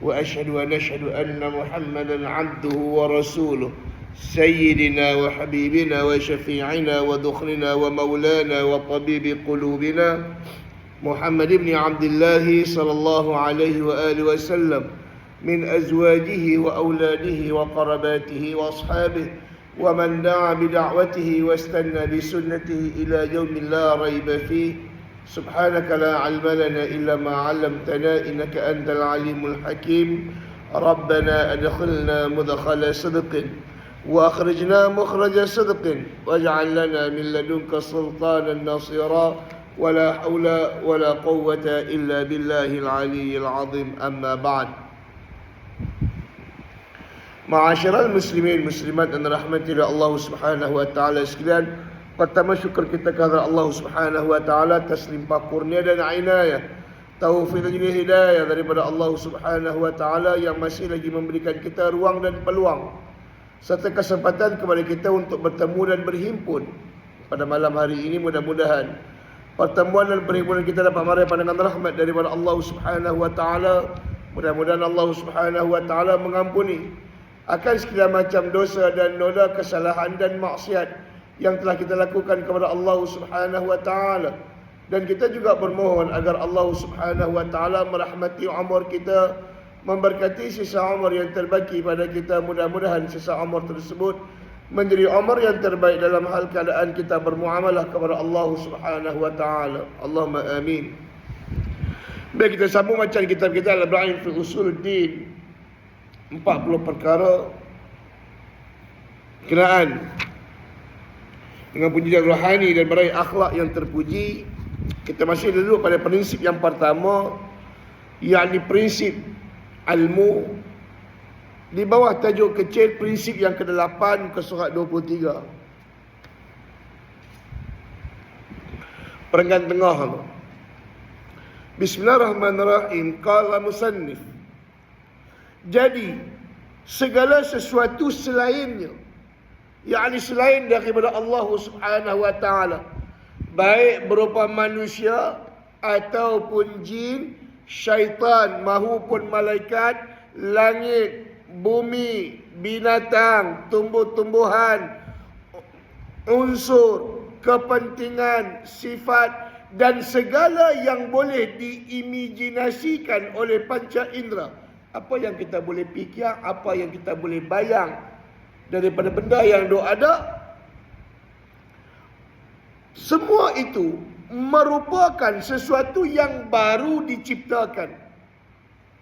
وأشهد أن محمدا عبده ورسوله سيدنا وحبيبنا وشفيعنا ودخلنا ومولانا وطبيب قلوبنا محمد بن عبد الله صلى الله عليه وآله وسلم من أزواجه وأولاده وقرباته وأصحابه ومن دعا بدعوته واستنى بسنته إلى يوم لا ريب فيه. سبحانك لا علم لنا إلا ما علمتنا إنك أنت العليم الحكيم. ربنا أدخلنا مدخل صدق وأخرجنا مخرج صدق واجعل لنا من لدنك سلطانا نصيرا ولا حول ولا قوة إلا بالله العلي العظيم. أما بعد. Ma'asyiral muslimin muslimat dan rahmati Allah Subhanahu wa taala sekalian, pertama syukur kita kepada Allah Subhanahu wa taala atas limpah kurnia dan inayah, taufik dan hidayah daripada Allah Subhanahu wa taala yang masih lagi memberikan kita ruang dan peluang serta kesempatan kepada kita untuk bertemu dan berhimpun pada malam hari ini. Mudah-mudahan pertemuan dan perhimpunan kita dapat meraih pandangan rahmat daripada Allah Subhanahu wa taala. Mudah-mudahan Allah Subhanahu wa taala mengampuni akan segala macam dosa dan noda, kesalahan dan maksiat yang telah kita lakukan kepada Allah Subhanahu wa taala, dan kita juga bermohon agar Allah Subhanahu wa taala merahmati umur kita, memberkati sisa umur yang terbaki pada kita. Mudah-mudahan sisa umur tersebut menjadi umur yang terbaik dalam hal keadaan kita bermuamalah kepada Allah Subhanahu wa taala. Allahumma amin. Baik, kita sambung bacaan kitab kita Al-Ibrahim fi Usuluddin, 40 perkara kenaan dengan pujian rohani dan meraih akhlak yang terpuji. Kita masih duduk pada prinsip yang pertama, yakni prinsip ilmu, di bawah tajuk kecil prinsip yang ke-8 muka surat 23. Perenggan tengah. Bismillahirrahmanirrahim. Qala musannif, jadi segala sesuatu selainnya, yakni selain daripada Allah Subhanahu wa taala, baik berupa manusia ataupun jin, syaitan maupun malaikat, langit, bumi, binatang, tumbuh-tumbuhan, unsur, kepentingan, sifat dan segala yang boleh diimajinasikan oleh panca indera. Apa yang kita boleh fikir, apa yang kita boleh bayang daripada benda yang ada, semua itu merupakan sesuatu yang baru diciptakan,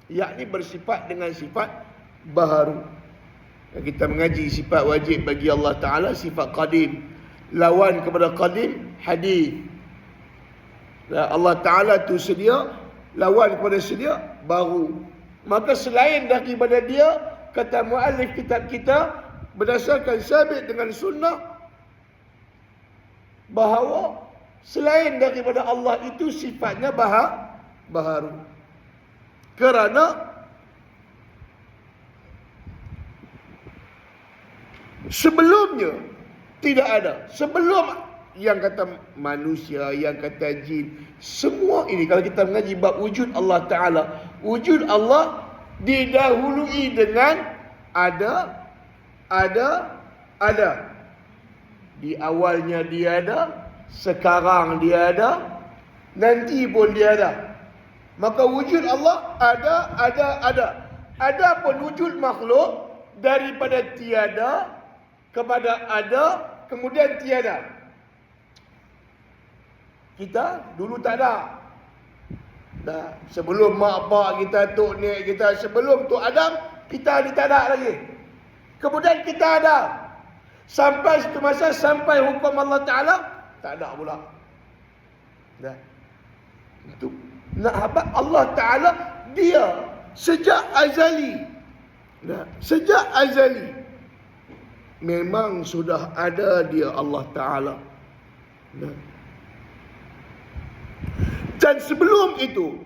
yakni bersifat dengan sifat baharu. Kita mengaji sifat wajib bagi Allah Ta'ala, sifat qadim. Lawan kepada qadim, hadith. Allah Ta'ala tu sedia, lawan kepada sedia, baru. Maka selain daripada dia, kata muallif kitab kita, berdasarkan sabit dengan sunnah, bahawa selain daripada Allah itu sifatnya baharu. Kerana sebelumnya tidak ada. Sebelum yang kata manusia, yang kata jin, semua ini kalau kita mengaji bab wujud Allah Ta'ala, wujud Allah didahului dengan ada. Di awalnya dia ada, sekarang dia ada, nanti pun dia ada. Maka wujud Allah ada. Adapun wujud makhluk daripada tiada kepada ada, kemudian tiada. Kita dulu tak ada. Dah, sebelum mak pak kita, tok nek kita, sebelum Tok Adam, kita ni tak ada lagi. Kemudian kita ada. Sampai satu masa, sampai hukum Allah Ta'ala, tak ada pula. Dah. Itu nak habaq Allah Ta'ala, dia sejak azali. Dah, sejak azali memang sudah ada dia Allah Ta'ala. Dah. Dan sebelum itu,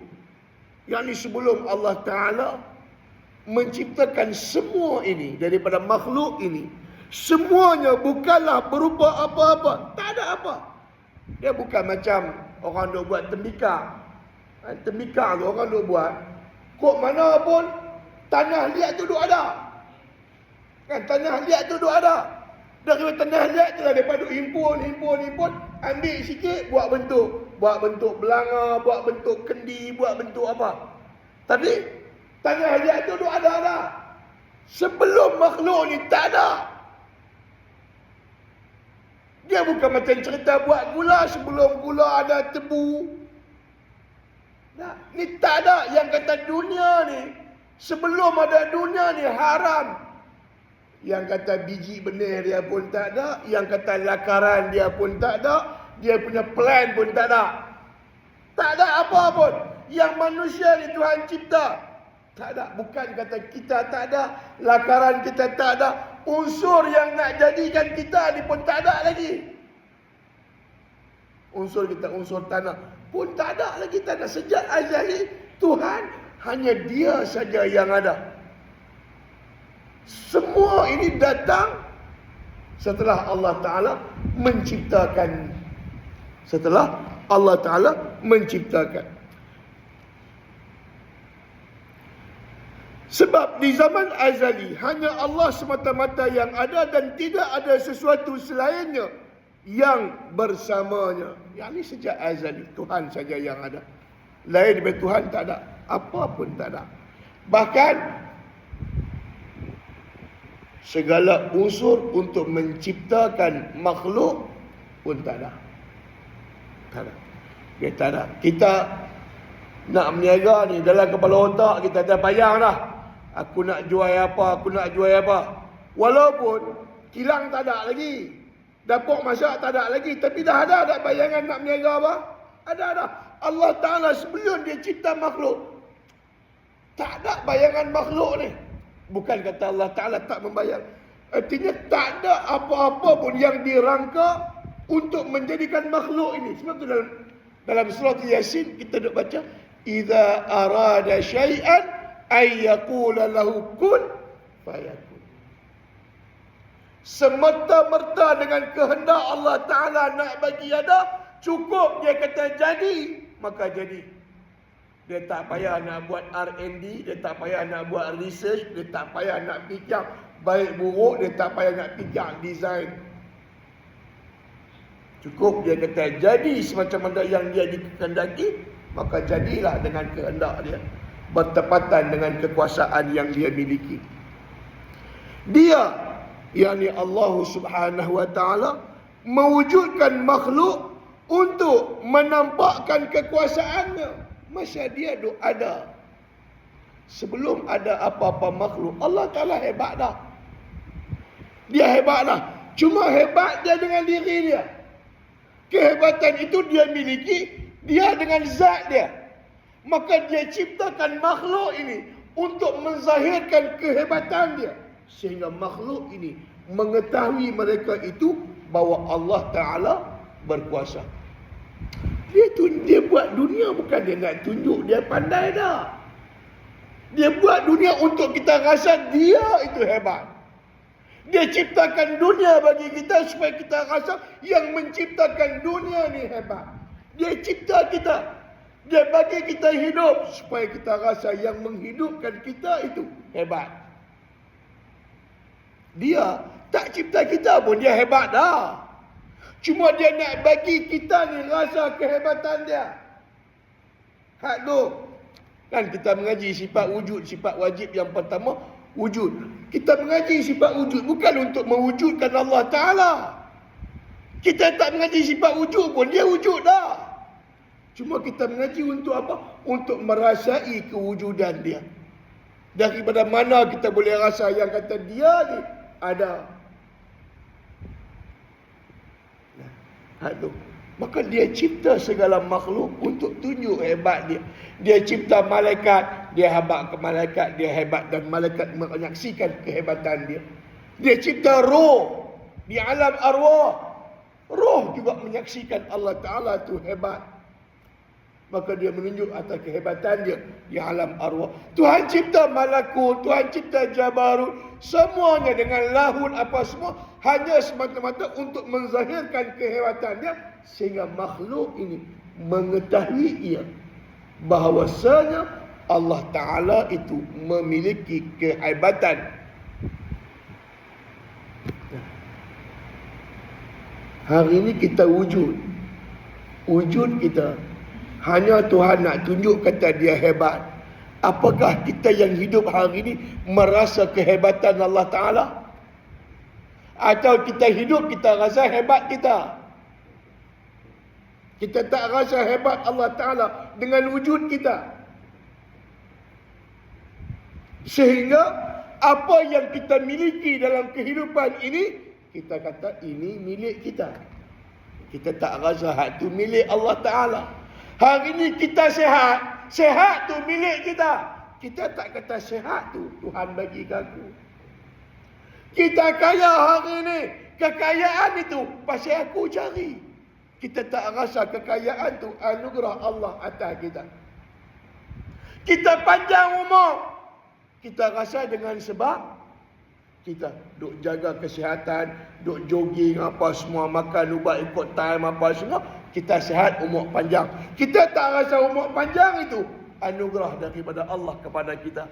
yakni sebelum Allah Ta'ala menciptakan semua ini daripada makhluk ini, semuanya bukanlah berupa apa-apa. Tak ada apa. Dia bukan macam orang duk buat tembikar. Tembikar tu orang duk buat, kok mana pun Tanah liat tu duk ada. Kan tanah liat tu duk ada. Daripada tanah liat tu lah mereka duk himpun, ambil sikit buat bentuk belanga, buat bentuk kendi, buat bentuk apa. Tapi tanah liat tu duk ada dah. Sebelum makhluk ni tak ada. Dia bukan macam cerita buat gula, sebelum gula ada tebu. Nah, ni tak ada. Yang kata dunia ni, sebelum ada dunia ni haram. Yang kata biji benih dia pun tak ada. Yang kata lakaran dia pun tak ada. Dia punya plan pun tak ada. Tak ada apa pun. Yang manusia ni Tuhan cipta. Tak ada. Bukan kata kita tak ada. Lakaran kita tak ada. Unsur yang nak jadikan kita ni pun tak ada lagi. Unsur kita, unsur tanah pun tak ada lagi. Tanah sejak azali Tuhan, hanya dia saja yang ada. Semua ini datang setelah Allah Ta'ala menciptakan. Setelah Allah Ta'ala menciptakan. Sebab di zaman azali hanya Allah semata-mata yang ada dan tidak ada sesuatu selainnya yang bersamanya. Yang ini sejak azali Tuhan saja yang ada. Lain daripada Tuhan tak ada. Apa pun tak ada. Bahkan segala unsur untuk menciptakan makhluk pun tak ada. Tak ada. Dia tak ada. Kita nak berniaga ni dalam kepala otak kita dah bayang dah. Aku nak jual apa, aku nak jual apa. Walaupun kilang tak ada lagi, dapur masak tak ada lagi, tapi dah ada bayangan nak berniaga apa? Ada dah. Allah Ta'ala sebelum dia cipta makhluk, tak ada bayangan makhluk ni. Bukan kata Allah Ta'ala tak membayang. Artinya tak ada apa-apa pun yang dirangka untuk menjadikan makhluk ini. Sebab tu dalam surah Yasin kita duk baca, "Idza arada syai'an ay yaqula lahu kun fayakun." Semata-merta dengan kehendak Allah Ta'ala nak bagi ada, cukup dia kata jadi, maka jadi. Dia tak payah nak buat R&D, dia tak payah nak buat research, dia tak payah nak fikir baik buruk, dia tak payah nak fikir design. Cukup dia kata jadi semacam mana yang dia dikehendaki, maka jadilah dengan kehendak dia, bertepatan dengan kekuasaan yang dia miliki. Dia, yakni Allah Subhanahu wa Ta'ala, mewujudkan makhluk untuk menampakkan kekuasaannya. Masa dia duk ada, sebelum ada apa-apa makhluk, Allah Ta'ala hebat dah. Dia hebat dah. Cuma hebat dia dengan diri dia. Kehebatan itu dia miliki, dia dengan zat dia. Maka dia ciptakan makhluk ini untuk menzahirkan kehebatan dia. Sehingga makhluk ini mengetahui mereka itu bahawa Allah Ta'ala berkuasa. Dia buat dunia bukan dia nak tunjuk dia pandai dah. Dia buat dunia untuk kita rasa dia itu hebat. Dia ciptakan dunia bagi kita supaya kita rasa yang menciptakan dunia ni hebat. Dia cipta kita. Dia bagi kita hidup supaya kita rasa yang menghidupkan kita itu hebat. Dia tak cipta kita pun dia hebat dah. Cuma dia nak bagi kita ni rasa kehebatan dia. Hak tu. Kan kita mengaji sifat wujud, sifat wajib yang pertama, wujud. Kita mengaji sifat wujud bukan untuk mewujudkan Allah Ta'ala. Kita tak mengaji sifat wujud pun, dia wujud dah. Cuma kita mengaji untuk apa? Untuk merasai kewujudan dia. Daripada mana kita boleh rasa yang kata dia ni ada. Maka dia cipta segala makhluk untuk tunjuk hebat dia. Dia cipta malaikat, dia hebat ke malaikat, dia hebat dan malaikat menyaksikan kehebatan dia. Dia cipta roh di alam arwah. Roh juga menyaksikan Allah Ta'ala tu hebat. Maka dia menunjuk atas kehebatan dia di alam arwah. Tuhan cipta malakut, Tuhan cipta jabarut, semuanya dengan lahun apa semua hanya semata-mata untuk menzahirkan kehebatan dia, sehingga makhluk ini mengetahui ia bahawasanya Allah Ta'ala itu memiliki kehebatan. Hari ini kita wujud kita hanya Tuhan nak tunjuk kata dia hebat. Apakah kita yang hidup hari ini merasa kehebatan Allah Ta'ala? Atau kita hidup kita rasa hebat kita? Kita tak rasa hebat Allah Ta'ala dengan wujud kita. Sehingga apa yang kita miliki dalam kehidupan ini, kita kata ini milik kita. Kita tak rasa hak tu milik Allah Ta'ala. Hari ini kita sehat tu milik kita. Kita tak kata sehat tu Tuhan bagi aku. Kita kaya hari ini, kekayaan itu pasal aku cari. Kita tak rasa kekayaan tu anugerah Allah atas kita. Kita panjang umur, kita rasa dengan sebab kita duk jaga kesihatan, duk jogging apa semua, makan ubat ikut time apa semua, kita sihat, umur panjang. Kita tak rasa umur panjang itu anugerah daripada Allah kepada kita.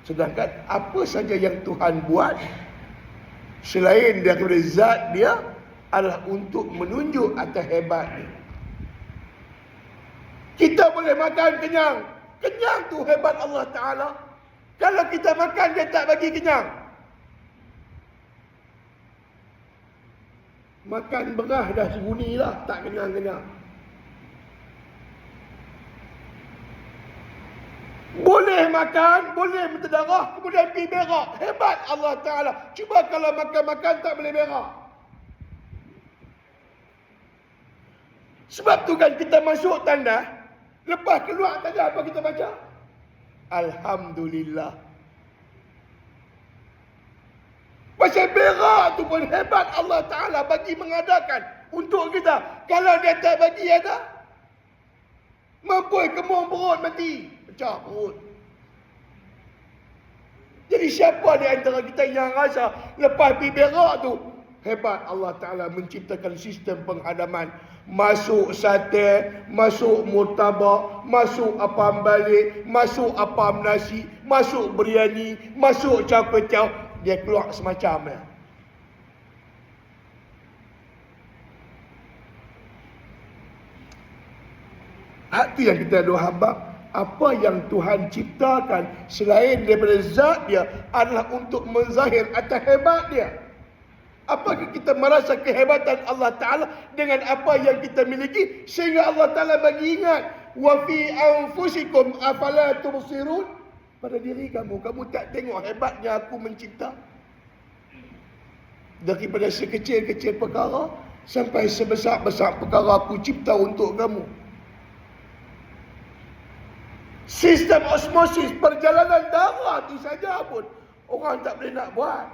Sedangkan apa saja yang Tuhan buat selain daripada zat dia adalah untuk menunjuk atas hebatnya. Kita boleh makan kenyang. Kenyang tu hebat Allah Ta'ala. Kalau kita makan dia tak bagi kenyang. Makan beras dah sebuni lah, tak kenyang-kenyang. Boleh makan, boleh berdarah, kemudian pergi berak. Hebat Allah Ta'ala. Cuba kalau makan-makan tak boleh berak. Sebab tu kan kita masuk tandas, lepas keluar tandas apa kita baca? Alhamdulillah. Pasal berak tu pun hebat Allah Ta'ala bagi mengadakan untuk kita. Kalau dia tak bagi ada, mampu kemung perut mati, pecah perut. Jadi siapa di antara kita yang rasa lepas pergi berak tu hebat Allah Ta'ala menciptakan sistem penghadaman. Masuk sate, masuk murtabak, masuk apam balik, masuk apam nasi, masuk biryani, masuk char-kway-teow. Dia keluar semacam dia. Hak tu yang kita doa hamba. Apa yang Tuhan ciptakan selain daripada zat dia adalah untuk menzahir atas hebat dia. Apakah kita merasa kehebatan Allah Ta'ala dengan apa yang kita miliki sehingga Allah Ta'ala bagi ingat wa fi anfusikum afala tubsirun, pada diri kamu tak tengok hebatnya aku mencipta. Daripada sekecil-kecil perkara sampai sebesar-besar perkara aku cipta untuk kamu. Sistem osmosis perjalanan darah tu saja pun orang tak boleh nak buat.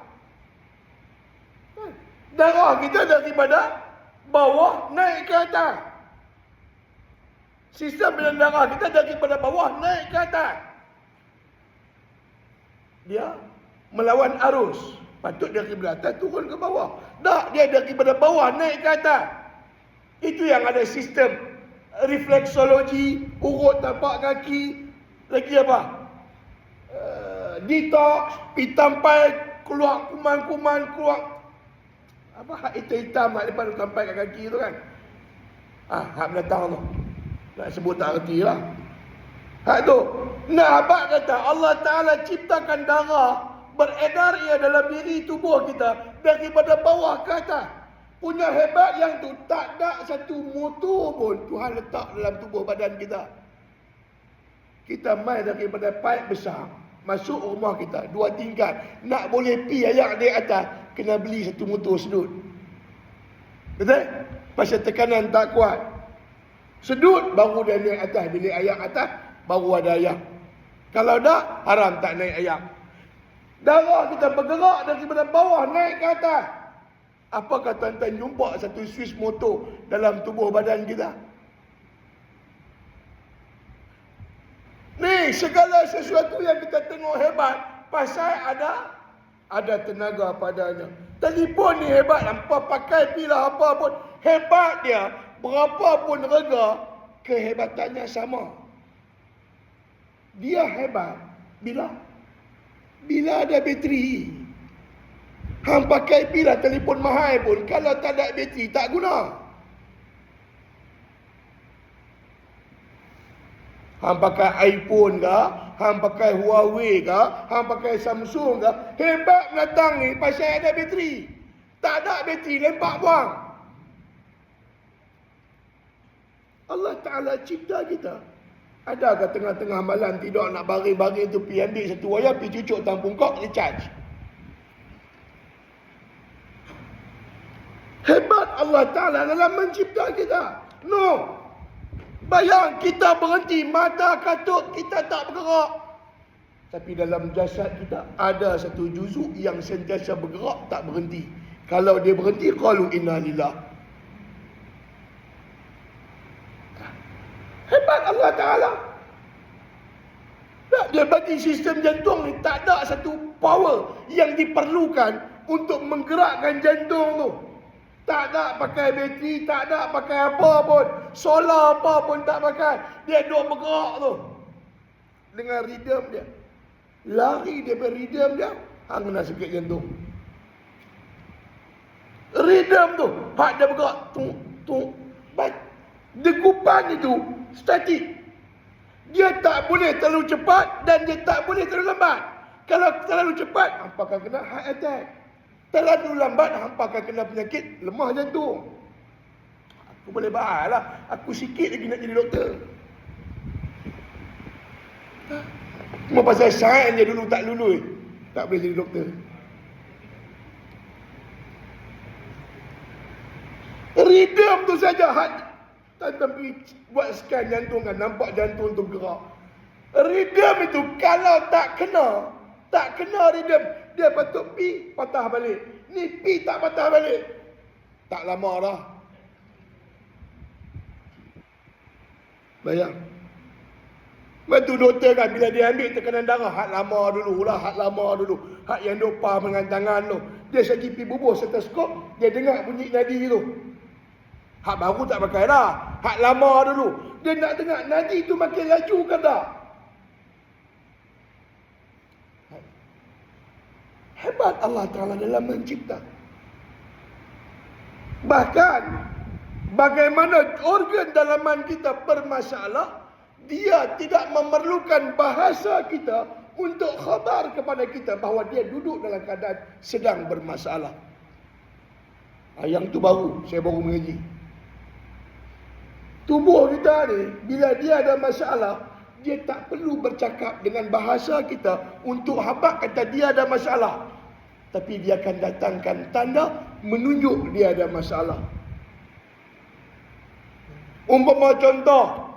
Darah kita daripada bawah naik ke atas. Sistem pilihan darah kita daripada bawah naik ke atas. Dia melawan arus. Patut daripada atas turun ke bawah. Tak, dia daripada bawah naik ke atas. Itu yang ada sistem refleksologi, urut tapak kaki. Lagi apa? Detox, pitampai, keluar kuman-kuman, keluar apa hak hitam-hitam hak depan sampai kat kaki tu kan. Hak belakang tu. Nak sebut tak erti lah. Hak tu. Nak abang kata Allah Ta'ala ciptakan darah beredar ia dalam diri tubuh kita daripada bawah ke atas. Punya hebat yang tu tak ada satu motor pun Tuhan letak dalam tubuh badan kita. Kita main daripada paip besar masuk rumah kita 2 tingkat, nak boleh pi ayak di atas kena beli satu motor sedut. Betul? Pasal tekanan tak kuat. Sedut baru dia naik atas, bilik ayak atas baru ada ayak. Kalau dah haram tak naik ayak. Darah kita bergerak daripada bawah naik ke atas. Apakah tuan-tuan jumpa satu switch motor dalam tubuh badan kita? Ni segala sesuatu yang kita tengok hebat pasal ada tenaga padanya. Telefon ni hebat, hampa pakai pilah apa pun hebat dia. Berapa pun rega, kehebatannya sama. Dia hebat bila ada bateri. Hang pakai pila telefon mahal pun, kalau tak ada bateri tak guna. Hang pakai iPhone ke, hang pakai Huawei ke, hang pakai Samsung ke, hebat menatang ni pasal ada bateri. Tak ada bateri, lempak buang. Allah Ta'ala cipta kita. Adakah tengah-tengah malam tidur nak baring-baring tu pergi ambil satu wayar, pergi cucuk dalam pungkok, dia charge. Hebat Allah Ta'ala dalam mencipta kita. No. Bayang kita berhenti, mata katuk, kita tak bergerak. Tapi dalam jasad kita ada satu juzuk yang sentiasa bergerak, tak berhenti. Kalau dia berhenti, qalu inna lillah. Hebat Allah Ta'ala. Dia bagi sistem jantung ni tak ada satu power yang diperlukan untuk menggerakkan jantung tu. Tak ada pakai bateri, tak ada pakai apa pun. Solar apa pun tak pakai. Dia duk bergerak tu. Dengan rhythm dia. Lari daripada rhythm dia, hang kena sakit jantung. Rhythm tu, hak dia bergerak. Tung. Degupan itu statik. Dia tak boleh terlalu cepat dan dia tak boleh terlalu lambat. Kalau terlalu cepat, hampa akan kena heart attack. Terlalu lambat, hampa akan kena penyakit lemah jantung. Aku boleh bahas lah. Aku sikit lagi nak jadi doktor. Cuma pasal sains je dulu tak lulus, tak boleh jadi doktor. Rhythm tu saja hak. Tapi buat scan jantung kan, nampak jantung tu gerak. Rhythm itu kalau tak kena rhythm, dia patut pi patah balik. Ni pi tak patah balik, tak lama dah. Bayang. Bantu doktor kan, bila dia ambil tekanan darah, hak lama dulu. Hak yang duk pam dengan tangan tu. Dia segi pi bubuh stetoskop, dia dengar bunyi nadi tu. Hak baru tak pakai dah. Hak lama dulu. Dia nak dengar nadi tu makin laju ke tak? Hebat Allah Ta'ala dalam mencipta. Bahkan, bagaimana organ dalaman kita bermasalah, dia tidak memerlukan bahasa kita untuk khabar kepada kita bahawa dia duduk dalam keadaan sedang bermasalah. Yang tu baru, saya baru mengaji. Tubuh kita ni, bila dia ada masalah, dia tak perlu bercakap dengan bahasa kita untuk habaq kata dia ada masalah. Tapi dia akan datangkan tanda menunjuk dia ada masalah. Umpama contoh,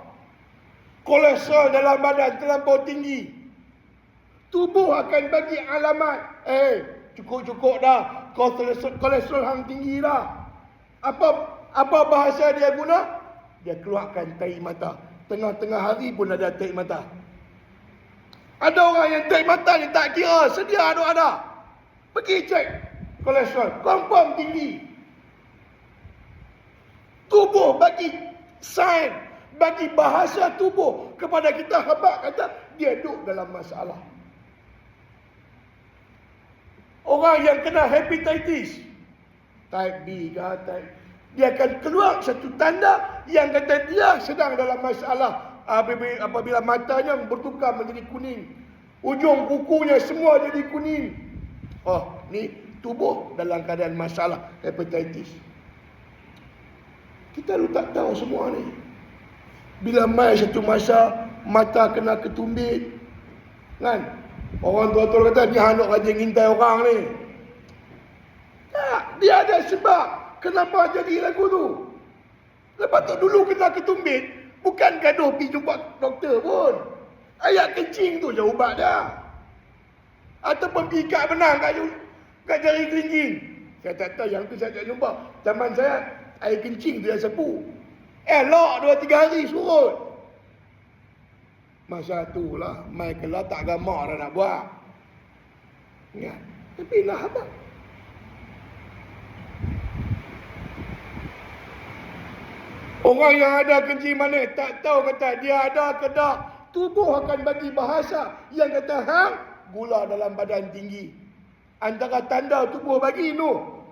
kolesterol dalam badan terlampau tinggi. Tubuh akan bagi alamat. Cukup-cukup dah. Kolesterol hang tinggi dah. Apa bahasa dia guna? Dia keluarkan tahi mata. Tengah-tengah hari pun ada tahi mata. Ada orang yang tahi mata ni tak kira, sedia ada. Pergi cek kolesterol, confirm tinggi. Tubuh bagi sign, bagi bahasa tubuh kepada kita, habaq kata dia duduk dalam masalah. Orang yang kena hepatitis type B ke type, dia akan keluar satu tanda yang kata dia sedang dalam masalah. Apabila matanya bertukar menjadi kuning, ujung kukunya semua jadi kuning. Oh, ni tubuh dalam keadaan masalah hepatitis. Kita lu tak tahu semua ni. Bila mai satu masa mata kena ketumbit, kan? Orang tua-tua kata ni anak rajin ngintai orang ni. Tak, dia ada sebab. Kenapa jadi lagu tu? Lepas tu dulu kena ketumbit, bukan gaduh pergi jumpa doktor pun. Air kencing tu je ubat dah. Ataupun pergi ikat benang kat jari kelingking. Saya tak tahu, yang tu saya tak jumpa. Zaman saya, air kencing tu yang sapu. Elok 2-3 hari surut. Masa tu lah, mai kelah tak gamak dah nak buat. Ya. Tapi nak apa? Orang yang ada kencing manis tak tahu kata dia ada ke tak. Tubuh akan bagi bahasa yang kata hang gula dalam badan tinggi. Antara tanda tubuh bagi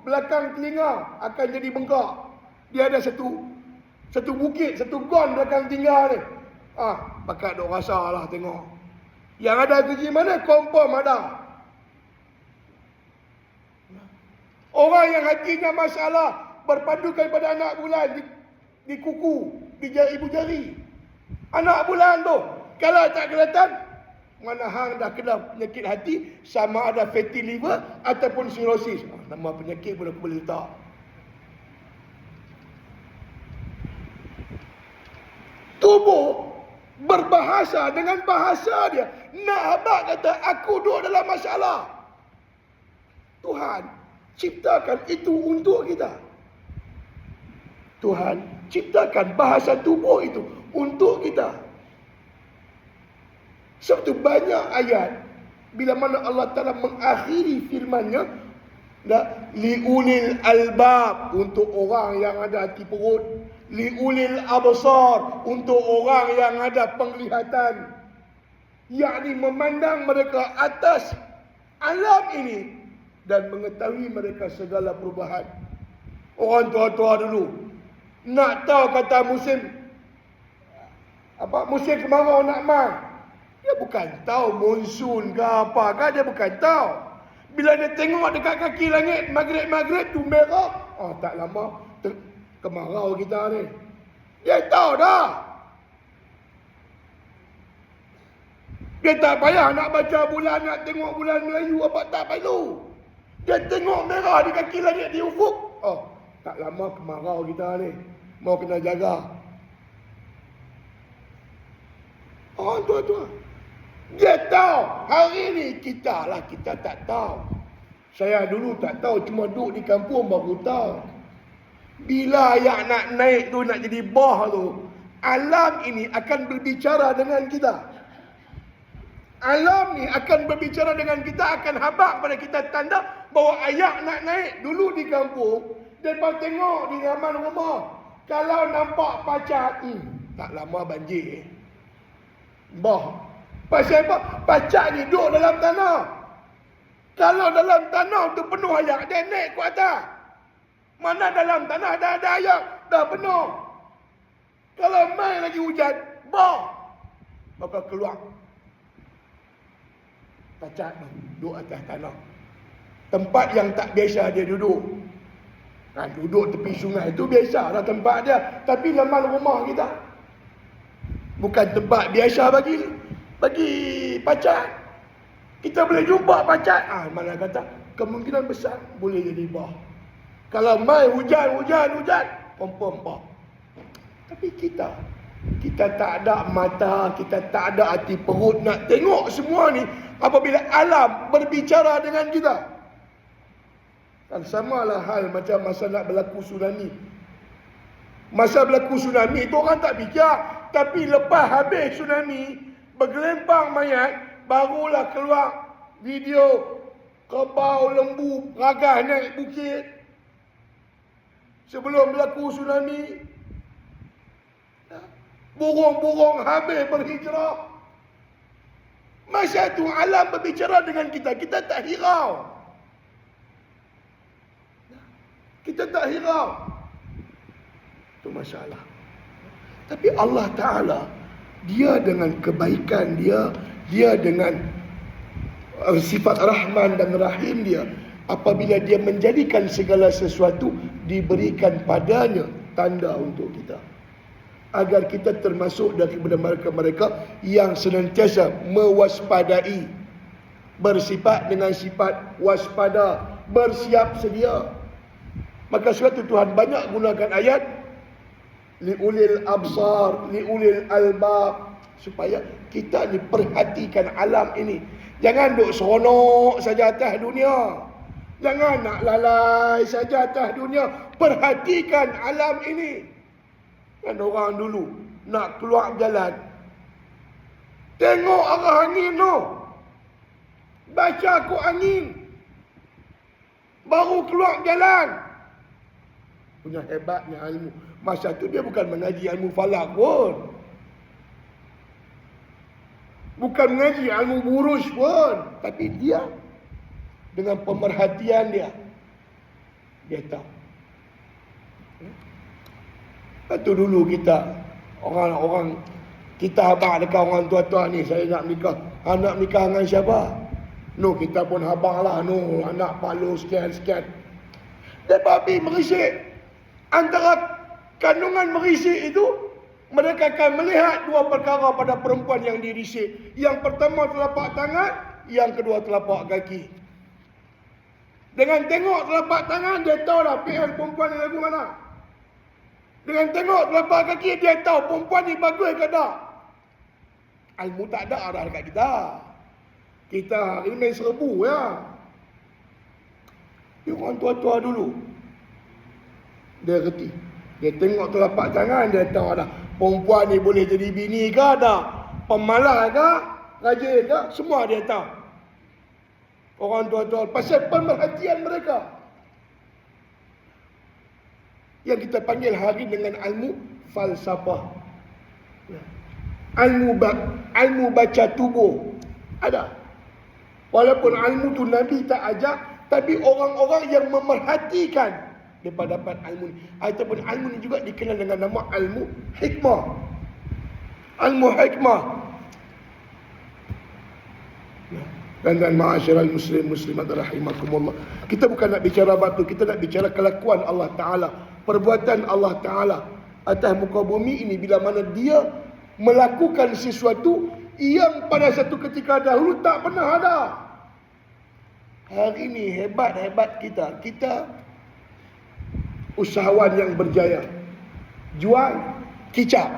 belakang telinga akan jadi bengkak. Dia ada satu bukit, satu gon belakang telinga ni. Pakat duk rasa lah tengok. Yang ada kencing manis confirm ada. Orang yang hatinya masalah berpandukan pada anak bulan di kuku, di ibu jari. Anak bulan tu, kalau tak kelihatan, mana hang dah kena penyakit hati, sama ada fatty liver ataupun cirrhosis. Nama penyakit pun aku boleh letak. Tubuh berbahasa dengan bahasa dia. Nak habaq kata, aku duduk dalam masalah. Tuhan ciptakan itu untuk kita. Tuhan ciptakan bahasa tubuh itu untuk kita. Sebab itu banyak ayat bila mana Allah Ta'ala mengakhiri firman-Nya, liulil albab, untuk orang yang ada hati perut, liulil absar, untuk orang yang ada penglihatan, yakni memandang mereka atas alam ini dan mengetahui mereka segala perubahan. Orang tua-tua dulu nak tahu kata musim kemarau nak mai, dia bukan tahu monsun ke apa kan, dia bukan tahu. Bila dia tengok dekat kaki langit maghrib tu merah, tak lama kemarau kita ni. Dia tahu dah. Dia tak payah nak baca bulan, nak tengok bulan Melayu apa, tak perlu. Dia tengok merah di kaki langit di ufuk, tak lama kemarau kita ni, mau kena jaga. Orang tua-tua dia tahu. Hari ni kita tak tahu. Saya dulu tak tahu, cuma duduk di kampung baru tahu. Bila yang nak naik tu, nak jadi bah tu, alam ini akan berbicara dengan kita. Alam ni akan berbicara dengan kita, akan habaq pada kita tanda bahawa ayak nak naik. Dulu di kampung, mereka tengok di halaman rumah, kalau nampak pacat, tak lama banjir. Bah. Pasal apa? Pacat ni duduk dalam tanah. Kalau dalam tanah tu penuh ayak, dia naik ke atas. Mana dalam tanah dah ada ayak, dah penuh. Kalau main lagi hujan, maka keluar. Pacat duduk atas tanah. Tempat yang tak biasa dia duduk. Duduk tepi sungai itu biasa lah tempat dia. Tapi laman rumah kita, bukan tempat biasa bagi pacat. Kita boleh jumpa pacat, mana kata kemungkinan besar boleh jadi bah. Kalau mai hujan, confirm bah. Tapi kita tak ada mata, kita tak ada hati perut nak tengok semua ni. Apabila alam berbicara dengan kita, kan samalah hal macam masa nak berlaku tsunami. Masa berlaku tsunami itu orang tak fikir, tapi lepas habis tsunami, bergelempang mayat, barulah keluar video kerbau lembu ragah naik bukit. Sebelum berlaku tsunami, burung-burung habis berhijrah. Masa tu alam berbicara dengan kita, kita tak hirau. Kita tak hirau. Itu masalah. Tapi Allah Ta'ala, dia dengan kebaikan dia dengan sifat Rahman dan Rahim dia, apabila dia menjadikan segala sesuatu diberikan padanya tanda untuk kita, agar kita termasuk daripada mereka-mereka yang senantiasa mewaspadai, bersifat dengan sifat waspada, bersiap sedia. Maka sebab itu Tuhan banyak gunakan ayat liulil absar, liulil albab, supaya kita ni perhatikan alam ini. Jangan duk seronok saja atas dunia, jangan nak lalai saja atas dunia. Perhatikan alam ini. Kan orang dulu nak keluar jalan, tengok arah angin tu, baca kod angin, baru keluar jalan. Punya hebatnya ilmu. Masa tu dia bukan mengaji ilmu falak pun. Bukan mengaji ilmu buruj pun. Tapi dia dengan pemerhatian dia tahu. Itu dulu kita orang-orang kita habaq dekat orang tua-tua ni, saya nak nikah. Anak nikah dengan siapa? No, kita pun habaq lah. No, anak palu sekian-sekian. Dia babi merisik. Antara kandungan merisik itu, mereka akan melihat dua perkara pada perempuan yang dirisik. Yang pertama telapak tangan, yang kedua telapak kaki. Dengan tengok telapak tangan, dia tahu dah PL perempuan ni lagu mana. Dengan tengok telapak kaki, dia tahu perempuan ni bagus ke tak. Ilmu tak ada dah dekat kita. Kita hari ni main serbu ya. Dia orang tua-tua dulu, dia reti. Dia tengok telapak tangan, dia tahu dah perempuan ni boleh jadi bini ke tak, pemalas ke, rajin ke, semua dia tahu. Orang tua-tua pasal pemerhatian mereka, yang kita panggil hari dengan ilmu falsafah. Ilmu baca tubuh ada. Walaupun ilmu tu Nabi tak ajar, tapi orang-orang yang memerhatikan mereka dapat ilmu ni. Ataupun ilmu ni juga dikenal dengan nama ilmu hikmah. Ilmu hikmah. Dan ma'asyiral muslimat rahimakumullah. Kita bukan nak bicara batu, kita nak bicara kelakuan Allah Ta'ala, perbuatan Allah Ta'ala atas muka bumi ini, bila mana dia melakukan sesuatu yang pada satu ketika dahulu tak pernah ada. Hari ini hebat-hebat kita. Kita usahawan yang berjaya. Jual kicap.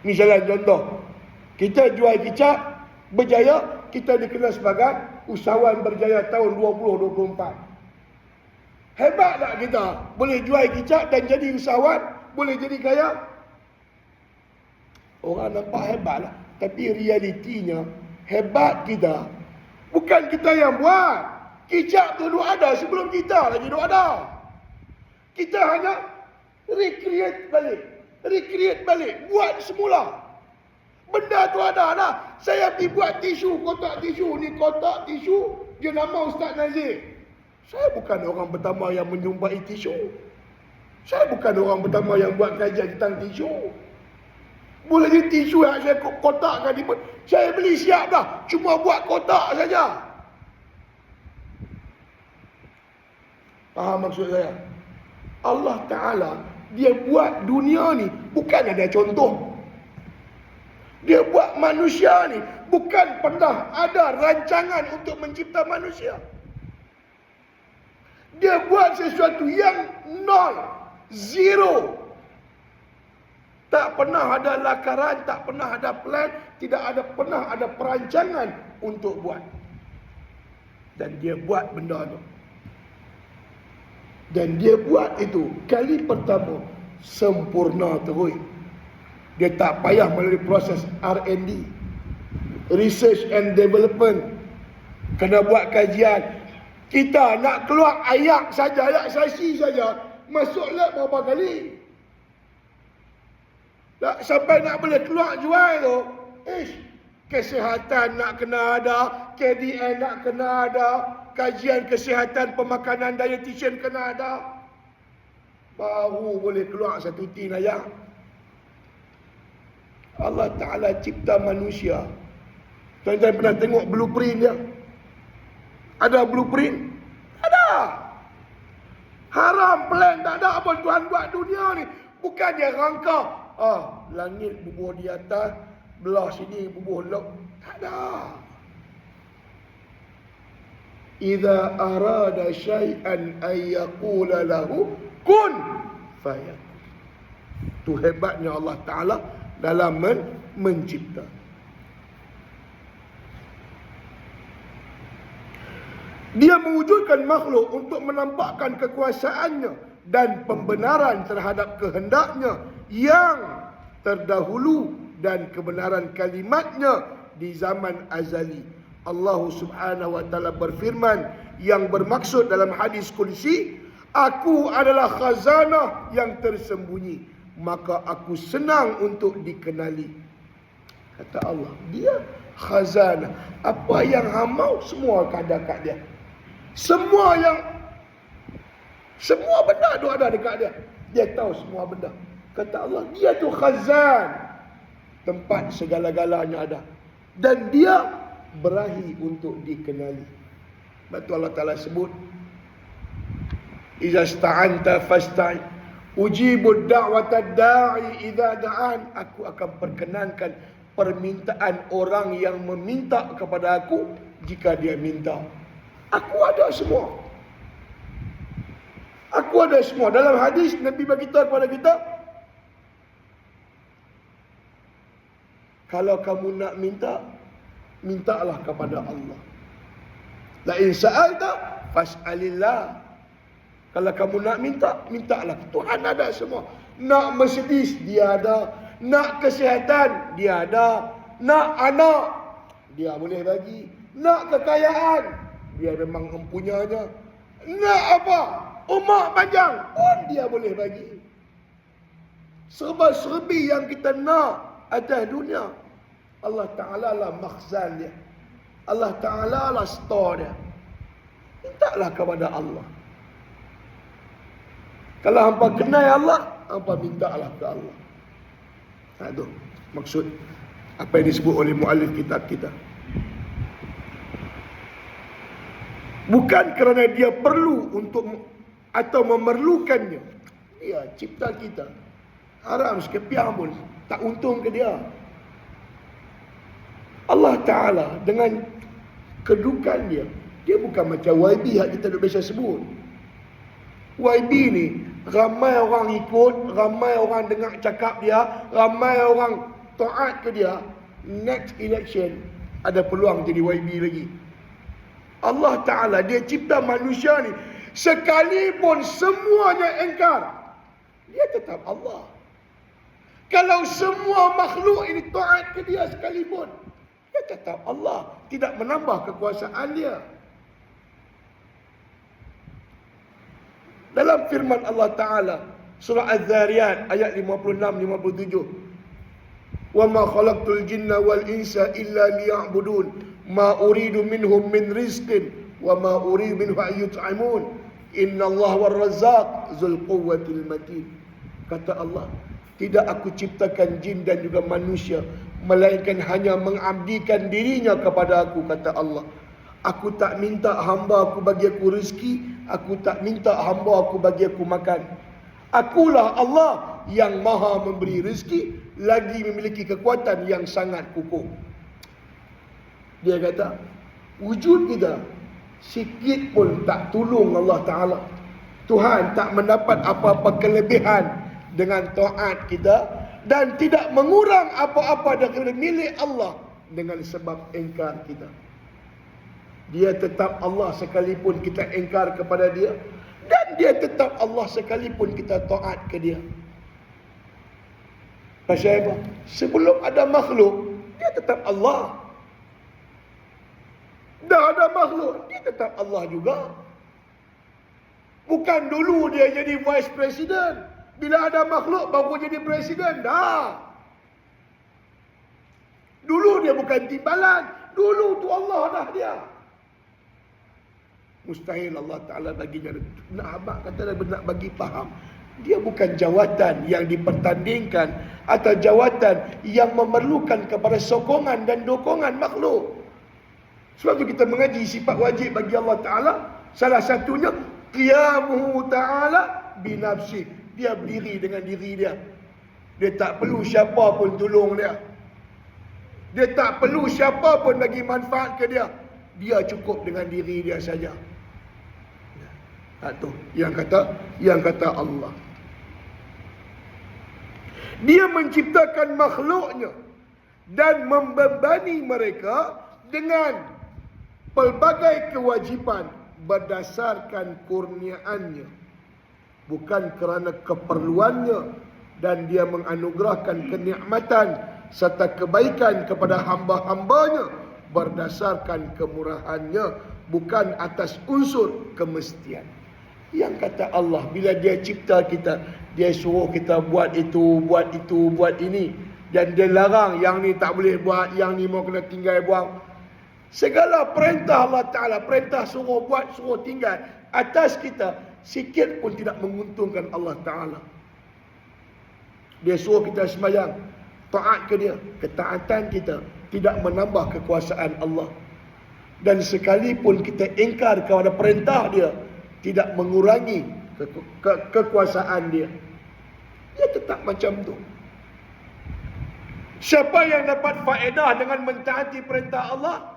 Misalnya contoh, kita jual kicap berjaya, kita dikenal sebagai usahawan berjaya tahun 2024. Hebat tak kita? Boleh jual kicap dan jadi usahawan, boleh jadi kaya. Orang nampak hebat lah. Tapi realitinya, hebat kita bukan kita yang buat. Kicap tu duk ada sebelum kita lagi duk ada. Kita hanya recreate balik, buat semula. Benda tu ada dah. Saya pergi buat tisu, kotak tisu. Ni kotak tisu, dia nama Ustaz Nazir. Saya bukan orang pertama yang menyumbai tisu. Saya bukan orang pertama yang buat kajian tentang tisu. Boleh jadi tisu yang saya kotakkan ni pun saya beli siap dah. Cuma buat kotak saja. Faham maksud saya? Allah Ta'ala, dia buat dunia ni bukan ada contoh. Dia buat manusia ni bukan pernah ada rancangan untuk mencipta manusia. Dia buat sesuatu yang nol, zero. Tak pernah ada lakaran, tak pernah ada plan, tidak ada pernah ada perancangan untuk buat. Dan dia buat benda tu. Dan dia buat itu kali pertama sempurna terus. Dia tak payah melalui proses R&D, Research and Development. Kena buat kajian. Kita nak keluar ayat saja, ayat saksi saja, masuk lab berapa kali? Tak sampai nak boleh keluar jual tu. Kesihatan nak kena ada, KDN nak kena ada, kajian kesihatan pemakanan dietitian kena ada. Baru boleh keluar satu tin ayat. Allah Ta'ala cipta manusia. Tuan-tuan pernah tengok blueprint dia? Ada blueprint? Ada. Haram plan tak ada apa Tuhan buat dunia ni. Bukan dia rangka. Langit bubuh di atas, belah sini bubuh lok. Tak ada. Idza arada syai'an ay yaqula lahu kun fayakun. Tu hebatnya Allah Ta'ala dalam mencipta. Dia mewujudkan makhluk untuk menampakkan kekuasaannya dan pembenaran terhadap kehendaknya yang terdahulu dan kebenaran kalimatnya di zaman azali. Allah Subhanahu wa Ta'ala berfirman yang bermaksud dalam hadis qudsi, aku adalah khazanah yang tersembunyi, maka aku senang untuk dikenali. Kata Allah, dia khazanah. Apa yang hang mau semua ada kat dia. Semua benda tu ada dekat dia. Dia tahu semua benda. Kata Allah, dia tu khazan. Tempat segala-galanya ada. Dan dia berahi untuk dikenali. Betul Allah Ta'ala sebut, Iza sta'anta fasta'in, ujibud da'watad da'i idza da'an. Aku akan perkenankan permintaan orang yang meminta kepada aku jika dia minta. Aku ada semua. Aku ada semua. Dalam hadis Nabi beritahu kepada kita, kalau kamu nak minta, mintalah kepada Allah. La in sa'alta fas'alillah. Kalau kamu nak minta, mintalah. Tuhan ada semua. Nak Mercedes, dia ada. Nak kesihatan, dia ada. Nak anak, dia boleh bagi. Nak kekayaan, dia memang mempunyainya. Nak apa? Umur panjang pun dia boleh bagi. Serba-serbi yang kita nak atas dunia, Allah Ta'ala lah makhzan dia. Allah Ta'ala lah store dia. Mintalah kepada Allah. Kalau hampa kenal Allah, hampa mintalah ke Allah. Itu maksud apa yang disebut oleh muallif kitab kita. Bukan kerana dia perlu untuk atau memerlukannya. Dia cipta kita. Haram sekepiang pun tak untung ke dia. Allah Ta'ala dengan kedudukan dia, dia bukan macam YB yang kita biasa sebut. YB ni ramai orang ikut, ramai orang dengar cakap dia, ramai orang taat ke dia. Next election ada peluang jadi YB lagi. Allah Ta'ala dia cipta manusia ni, sekalipun semuanya engkar, dia tetap Allah. Kalau semua makhluk ini taat ke dia sekalipun, dia tetap Allah, tidak menambah kekuasaan dia. Dalam firman Allah Ta'ala surah Az-Zariyat ayat 56-57, wa ma khalaqtul jinna wal insa illa liya'budun ma uridu minhum min rizqin wa ma uridu minhum an yut'imun innallaha war-razzaq dzul quwwatil matin. Kata Allah, tidak aku ciptakan jin dan juga manusia melainkan hanya mengabdikan dirinya kepada aku. Kata Allah, aku tak minta hamba aku bagi aku rezeki, aku tak minta hamba aku bagi aku makan. Akulah Allah yang maha memberi rezeki, lagi memiliki kekuatan yang sangat kukuh. Dia kata, wujud kita sikit pun tak tolong Allah Ta'ala. Tuhan tak mendapat apa-apa kelebihan dengan taat kita, dan tidak mengurang apa-apa daripada milik Allah dengan sebab engkar kita. Dia tetap Allah sekalipun kita engkar kepada dia, dan dia tetap Allah sekalipun kita taat ke dia. Pasal apa? Sebelum ada makhluk, dia tetap Allah. Dah ada makhluk, dia tetap Allah juga. Bukan dulu dia jadi vice president, bila ada makhluk baru jadi presiden. Dah. Dulu dia bukan timbalan, dulu tu Allah dah dia. Mustahil Allah Ta'ala baginya. Nak abang kata nak bagi faham, dia bukan jawatan yang dipertandingkan atau jawatan yang memerlukan kepada sokongan dan dokongan makhluk. Sebab tu kita mengaji sifat wajib bagi Allah Ta'ala, salah satunya qiyamuhu ta'ala binafsi. Dia berdiri dengan diri dia. Dia tak perlu siapa pun tolong dia. Dia tak perlu siapa pun bagi manfaat ke dia. Dia cukup dengan diri dia saja. Itu yang kata Allah. Dia menciptakan makhluknya dan membebani mereka dengan pelbagai kewajipan berdasarkan kurniaannya, bukan kerana keperluannya, dan dia menganugerahkan kenikmatan serta kebaikan kepada hamba-hambanya berdasarkan kemurahannya, bukan atas unsur kemestian. Yang kata Allah, bila dia cipta kita, Dia suruh kita buat itu, buat itu, buat ini. Dan dia larang yang ni tak boleh buat, yang ni mau kena tinggal buang. Segala perintah Allah Ta'ala, perintah suruh buat, suruh tinggal atas kita, sikit pun tidak menguntungkan Allah Ta'ala. Dia suruh kita sembahyang, taat ke dia, ketaatan kita tidak menambah kekuasaan Allah. Dan sekalipun kita ingkar kepada perintah dia, tidak mengurangi kekuasaan dia. Dia tetap macam tu. Siapa yang dapat faedah dengan mentaati perintah Allah?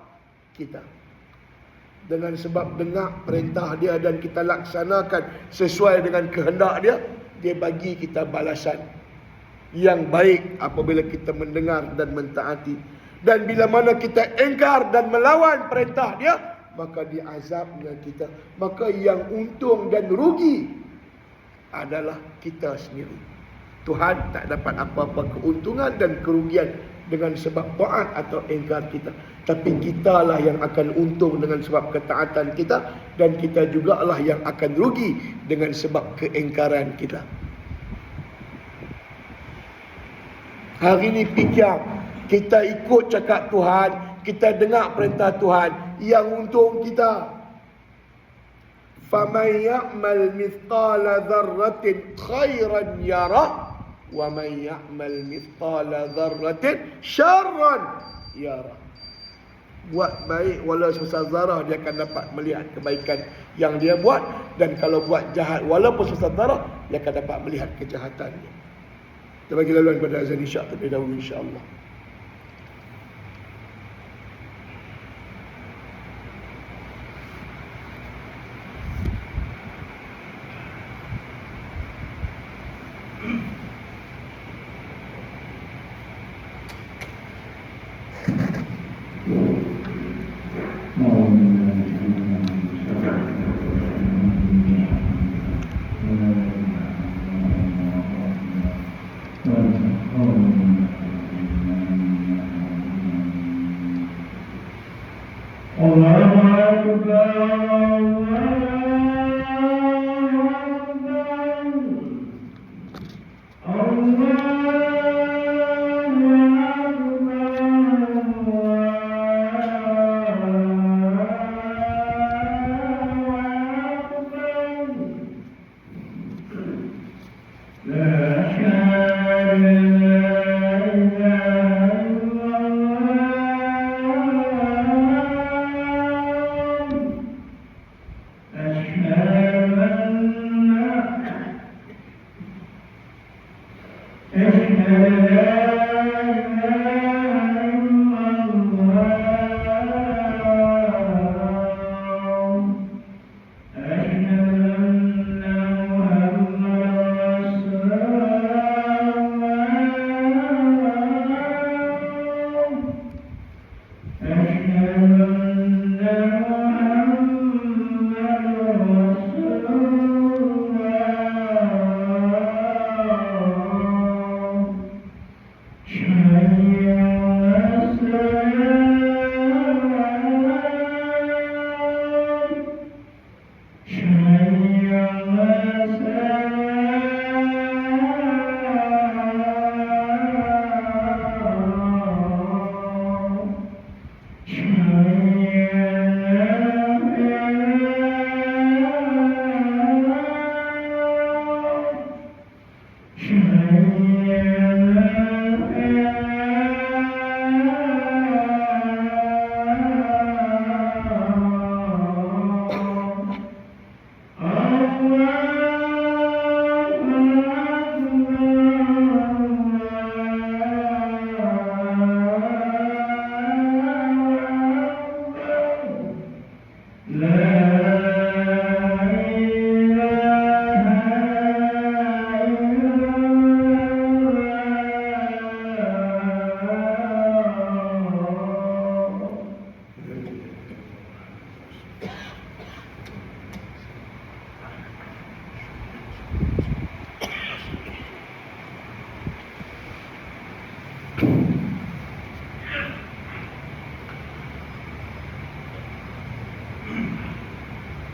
Kita. Dengan sebab dengar perintah dia dan kita laksanakan sesuai dengan kehendak dia, dia bagi kita balasan yang baik apabila kita mendengar dan mentaati. Dan bila mana kita ingkar dan melawan perintah dia, maka diazabnya kita. Maka yang untung dan rugi adalah kita sendiri. Tuhan tak dapat apa-apa keuntungan dan kerugian dengan sebab taat atau ingkar kita. Tapi kitalah yang akan untung dengan sebab ketaatan kita, dan kita jugalah yang akan rugi dengan sebab keingkaran kita. Hari ini fikir, kita ikut cakap Tuhan, kita dengar perintah Tuhan, yang untung kita. Faman ya'mal mithqala dzarratin khairan yarah, wa man ya'mal mithqala dzarratin syarran yarah. Buat baik walau sebesar zarah, dia akan dapat melihat kebaikan yang dia buat. Dan kalau buat jahat walaupun sebesar zarah, dia akan dapat melihat kejahatannya. Kita bagi laluan kepada azan isyak terlebih dahulu, insya-Allah.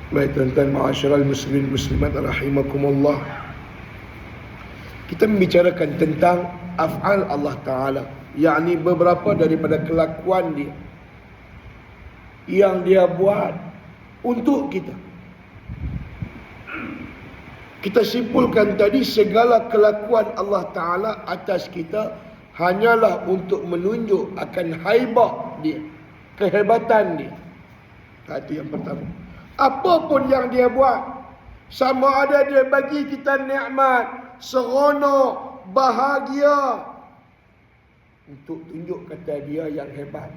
Baik tuan-tuan, ma'asyiral muslimin muslimat rahimakumullah. Kita membicarakan tentang af'al Allah Ta'ala, yakni beberapa daripada kelakuan dia yang dia buat untuk kita. Kita simpulkan tadi segala kelakuan Allah Ta'ala atas kita hanyalah untuk menunjuk akan haibah dia, kehebatan dia. Itu yang pertama. Apa pun yang dia buat, sama ada dia bagi kita nikmat, seronok, bahagia, untuk tunjuk kata dia yang hebat.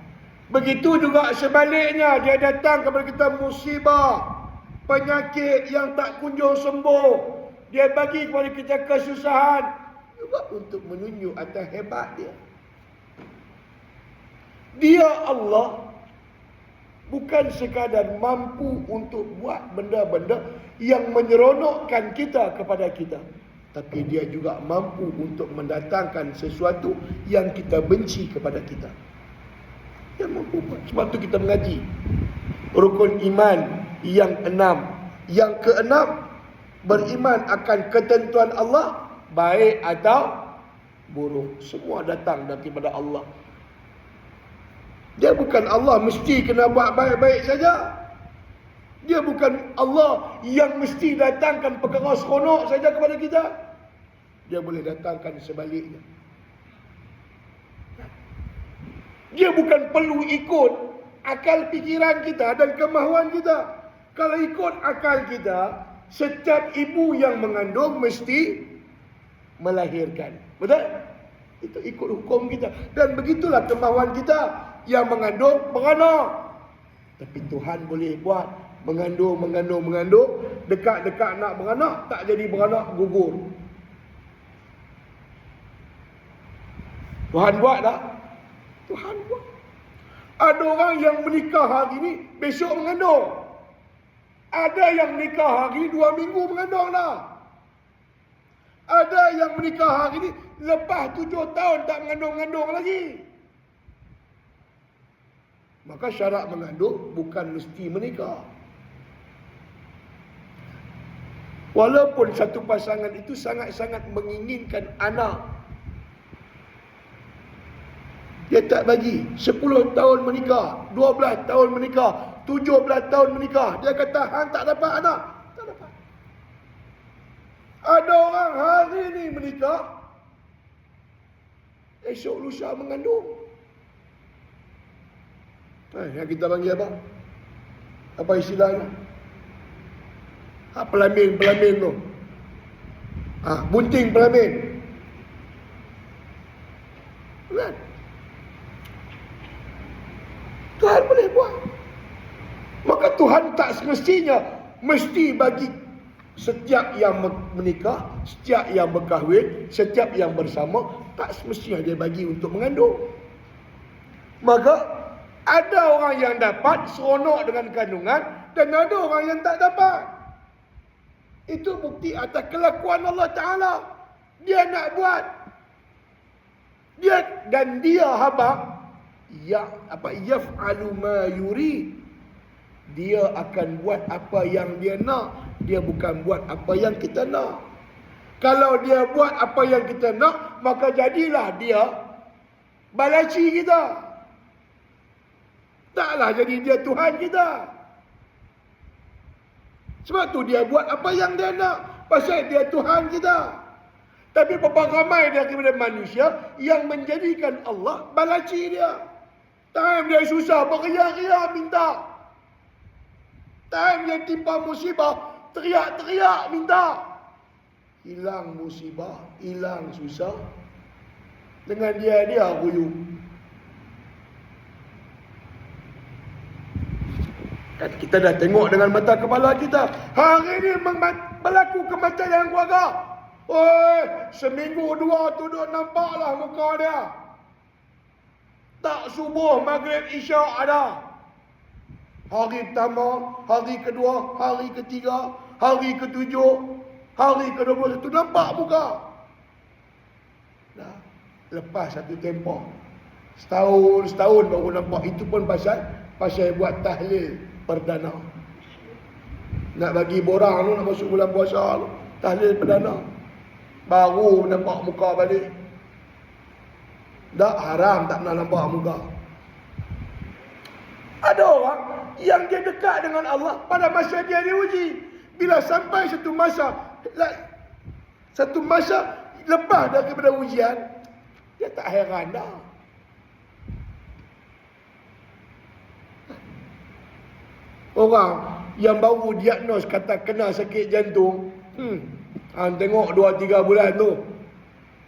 Begitu juga sebaliknya, dia datang kepada kita musibah, penyakit yang tak kunjung sembuh, dia bagi kepada kita kesusahan, juga untuk menunjuk atas hebat dia. Dia Allah bukan sekadar mampu untuk buat benda-benda yang menyeronokkan kita kepada kita, tapi dia juga mampu untuk mendatangkan sesuatu yang kita benci kepada kita. Dia mampu buat. Sebab tu kita mengaji rukun iman yang 6. Yang ke-6, beriman akan ketentuan Allah, baik atau buruk. Semua datang daripada Allah. Dia bukan Allah mesti kena buat baik-baik saja. Dia bukan Allah yang mesti datangkan perkara seronok saja kepada kita. Dia boleh datangkan sebaliknya. Dia bukan perlu ikut akal fikiran kita dan kemahuan kita. Kalau ikut akal kita, setiap ibu yang mengandung mesti melahirkan. Betul? Itu ikut hukum kita. Dan begitulah kemahuan kita. Yang mengandung, beranak. Tapi Tuhan boleh buat mengandung, dekat-dekat nak beranak, tak jadi beranak, gugur. Tuhan buat tak? Tuhan buat. Ada orang yang menikah hari ni, besok mengandung. Ada yang menikah hari ni 2 minggu mengandung dah. Ada yang menikah hari ni lepas 7 tahun tak mengandung lagi. Maka syarat mengandung bukan mesti menikah. Walaupun satu pasangan itu sangat-sangat menginginkan anak, dia tak bagi. 10 tahun menikah, 12 tahun menikah, 17 tahun menikah, dia kata hang tak dapat anak. Tak dapat. Ada orang hari ni menikah, esok lusa mengandung. Yang kita panggil apa? Apa istilahnya? Pelamin tu. Bunting pelamin. Kan? Tuhan boleh buat. Maka Tuhan tak semestinya mesti bagi setiap yang menikah, setiap yang berkahwin, setiap yang bersama, tak semestinya dia bagi untuk mengandung. Maka ada orang yang dapat seronok dengan kandungan dan ada orang yang tak dapat. Itu bukti atas kelakuan Allah Ta'ala. Dia nak buat. Dia haba yaf'alu ma yuri. Dia akan buat apa yang dia nak. Dia bukan buat apa yang kita nak. Kalau dia buat apa yang kita nak, maka jadilah dia balaci kita. Taklah jadi dia Tuhan kita. Sebab tu dia buat apa yang dia nak. Pasal dia Tuhan kita. Tapi berapa ramai daripada manusia yang menjadikan Allah balaci dia. Time dia susah, beria-ria minta. Time dia timpa musibah, teriak-teriak minta. Hilang musibah, hilang susah. Dengan dia rujuk. Kita dah tengok dengan mata kepala kita. Hari ni berlaku kematian keluarga. Seminggu 2 tu duk nampaklah muka dia. Tak subuh, maghrib, isyak ada. Hari pertama, hari kedua, hari ketiga, hari ketujuh, hari ke-21 nampak muka. Dah. Lepas satu tempoh, setahun baru nampak. Itu pun pasal buat tahlil perdana. Nak bagi borang tu, nak masuk bulan puasa tu, tahlil perdana. baru nampak muka balik. Tak haram tak pernah nampak muka. Ada orang yang dia dekat dengan Allah pada masa dia diuji. Bila sampai satu masa lepas daripada ujian, dia tak heran dah. Orang yang baru diagnos kata kena sakit jantung, tengok 2-3 bulan tu,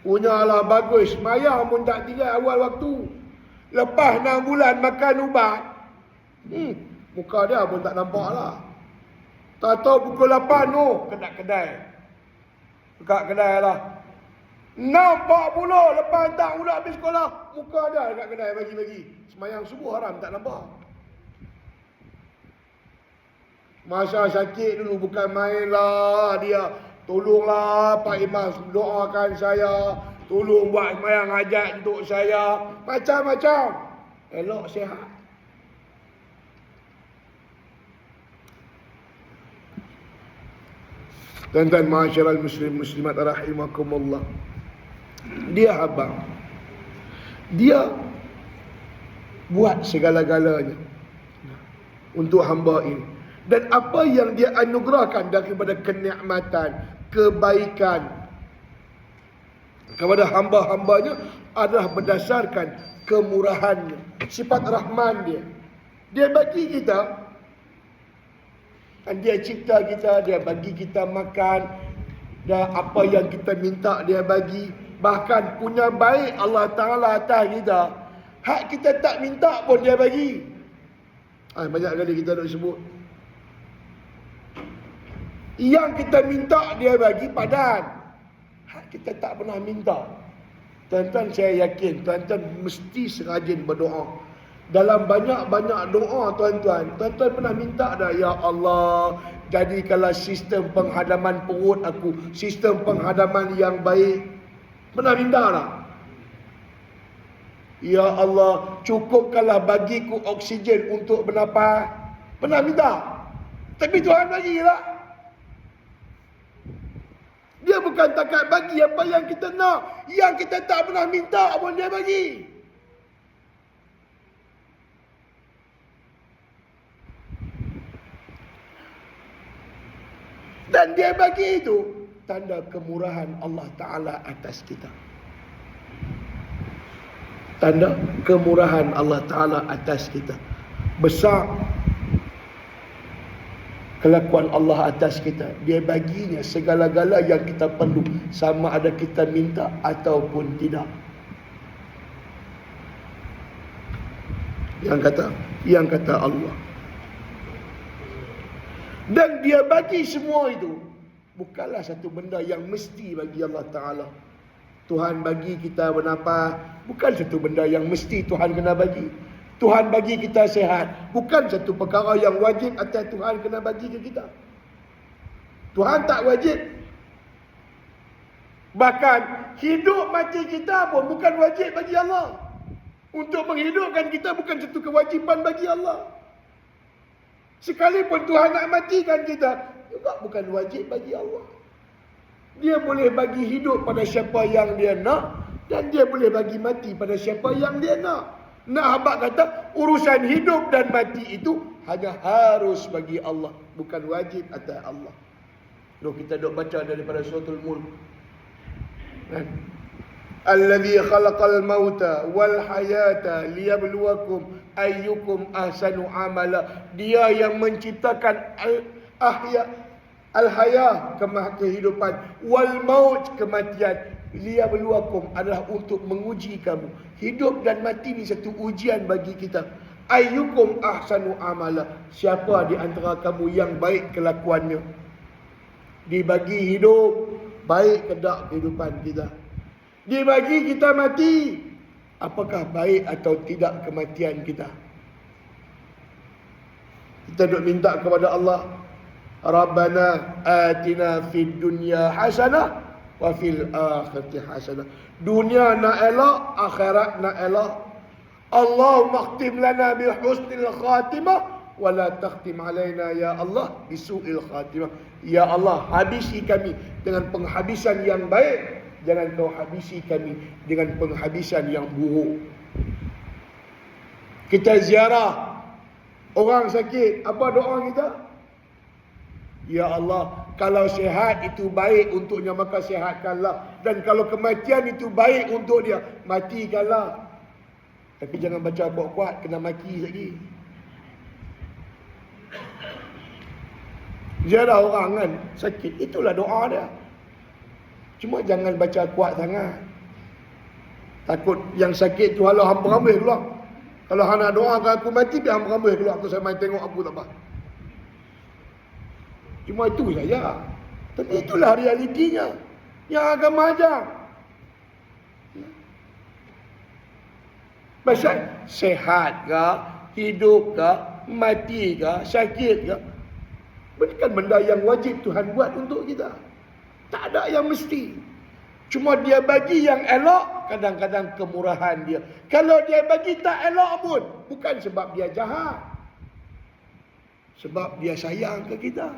punyalah bagus, semayang pun tak tinggal awal waktu. Lepas 6 bulan makan ubat, muka dia pun tak nampak lah. Tak tahu pukul 8 tu, kedai. Dekat kedai lah. Nampak pula lepas tak budak habis sekolah, muka dia dekat kedai bagi-bagi. Semayang subuh haram tak nampak. Masa sakit dulu bukan main lah dia. Tolonglah Pak Imam doakan saya. Tolong buat semayang hajat untuk saya. Macam-macam. Elok sihat. Tuan-tuan ma'asyiral muslimat rahimakumullah. Dia abang. Dia buat segala-galanya untuk hamba ini. Dan apa yang dia anugerahkan daripada kenikmatan, kebaikan kepada hamba-hambanya adalah berdasarkan kemurahannya, sifat rahman dia. Dia bagi kita, dia cipta kita, dia bagi kita makan, dan apa yang kita minta dia bagi. Bahkan punya baik Allah Ta'ala atas kita, hak kita tak minta pun dia bagi. Banyak kali kita nak sebut, yang kita minta dia bagi padan, hak kita tak pernah minta. Tuan-tuan, saya yakin tuan-tuan mesti serajin berdoa. Dalam banyak-banyak doa tuan-tuan pernah minta dah, ya Allah, jadikanlah sistem penghadaman perut aku sistem penghadaman yang baik. Pernah minta tak? Ya Allah, cukupkanlah bagiku oksigen untuk bernafas. Pernah minta? Tapi Tuhan bagilah. Dia bukan takat bagi apa yang kita nak, yang kita tak pernah minta pun dia bagi. Dan dia bagi itu tanda kemurahan Allah Ta'ala atas kita. Tanda kemurahan Allah Ta'ala atas kita. Besar kelakuan Allah atas kita. Dia baginya segala-gala yang kita perlu, sama ada kita minta ataupun tidak. Yang kata Allah. Dan dia bagi semua itu bukanlah satu benda yang mesti bagi Allah Ta'ala. Tuhan bagi kita bernafas, bukan satu benda yang mesti Tuhan kena bagi. Tuhan bagi kita sihat, bukan satu perkara yang wajib atas Tuhan kena bagi ke kita. Tuhan tak wajib. Bahkan hidup mati kita pun bukan wajib bagi Allah. Untuk menghidupkan kita bukan satu kewajipan bagi Allah. Sekalipun Tuhan nak matikan kita, juga bukan wajib bagi Allah. Dia boleh bagi hidup pada siapa yang dia nak, dan dia boleh bagi mati pada siapa yang dia nak. Nak habaq kata, urusan hidup dan mati itu hanya harus bagi Allah, bukan wajib atas Allah. Kita duk baca daripada suratul Mulk. Kan? Allazi khalaqal mauta wal hayata liyabluwakum ayyukum ahsanu amala. Dia yang menciptakan al-haya kehidupan, wal maut kematian, liyabluwakum adalah untuk menguji kamu. Hidup dan mati ni satu ujian bagi kita. Ayyukum ahsanu amala. Siapa di antara kamu yang baik kelakuannya? Dibagi hidup, baik ke tak kehidupan kita? Dibagi kita mati, apakah baik atau tidak kematian kita? Kita duk minta kepada Allah, Rabbana atina fid dunya hasanah wa fil akhirati hasanah. Dunia nak elok, akhirat nak elok. Allahumma khtim lana bi husnil khatimah wala takhtim alaina ya Allah bisu'il khatimah. Ya Allah, habisi kami dengan penghabisan yang baik, jangan kau habisi kami dengan penghabisan yang buruk. Kita ziarah orang sakit, apa doa kita? Ya Allah, kalau sihat itu baik untuknya, maka sihatkanlah. Dan kalau kematian itu baik untuk dia, matikanlah. Tapi jangan baca kuat-kuat, kena mati lagi. Ziarah orang kan sakit, itulah doa dia. Cuma jangan baca kuat sangat. Takut yang sakit tu halau hampa ramai keluar. Kalau hang nak doakan aku mati, biar hampa ramai keluar. Aku saya main tengok aku tak apa. Cuma itu saja. Tapi itulah realitinya yang agama ajar. Pasal sehat ke, hidup ke, mati ke, sakit ke, bukan benda yang wajib Tuhan buat untuk kita. Tak ada yang mesti. Cuma dia bagi yang elok, kadang-kadang kemurahan dia. Kalau dia bagi tak elok pun, bukan sebab dia jahat, sebab dia sayang ke kita.